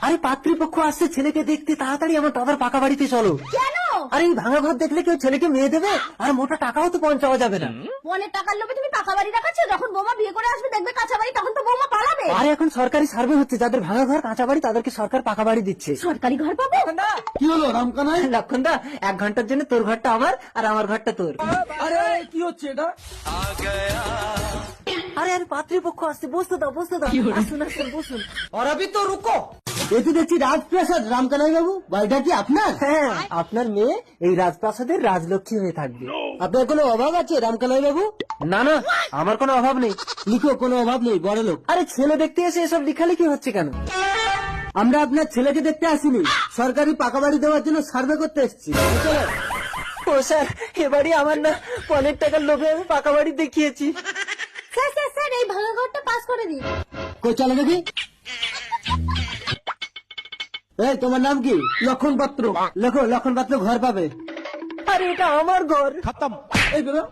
আরে পাত্রীপক্ষ আসছে ছেলেকে দেখতে, তাড়াতাড়ি আমার দাদার পাকা বাড়িতে চলো। কেন? আরে এই ভাঙা ঘর দেখলে কেউ ছেলেকে মেয়ে দেবে? আর মোটা টাকাও তো পৌঁছাওয়া যাবে না। মনের টাকার লোভে তুমি পাকা বাড়ি দেখাচ্ছ, যখন বৌমা বিয়ে করে আসবে দেখবে কাঁচা বাড়ি, তখন তো বৌমা পালাবে। আরে এখন সরকারি সার্ভে হচ্ছে, যাদের ভাঙা ঘর কাঁচা বাড়ি তাদেরকে সরকার পাকা বাড়ি দিচ্ছে। সরকারি ঘর পাবো? কি হলো রামকানাই? লক্ষণ দা, 1 ঘন্টার জন্য তোর ঘরটা আমার আর আমার ঘরটা তোর। আরে কি হচ্ছে এটা? আরে আরে পাত্রীপক্ষ আসছে, বসতে দাও বসতে দাও। আসুন আসুন বসুন। और अभी तो रुको। এতে দেখছি রাজপ্রাসাদ। রামকানাই বাবু, বাড়িটা কি আপনার? হ্যাঁ, আপনার মেয়ে এই রাজপ্রাসাদের রাজলক্ষ্মী হয়ে থাকবে। আপনার কোনো অভাব আছে রামকানাই বাবু? না না, আমার কোনো অভাব নেই। লিখো, কোনো অভাব নেই, বড় লোক। আরে ছেলে দেখতে এসে এসব লিখালিখি হচ্ছে কেন? আমরা আপনার ছেলেকে দেখতে আসিনি, সরকারি পাকা বাড়ি দেওয়ার জন্য সার্ভে করতে এসেছি। ও স্যার, এ বাড়ি আমার না, অনেক টাকার লোভে আমি পাকা বাড়ি দেখিয়েছি। স্যার স্যার স্যার, এই ভাঙা ঘরটা পাস করে দিন। কই চলো দেখি। এই তোমার নাম কি? লক্ষণ পাত্র। লেখো, লক্ষণ পাত্র ঘর পাবে। আরে এটা আমার ঘর। এই বেরো।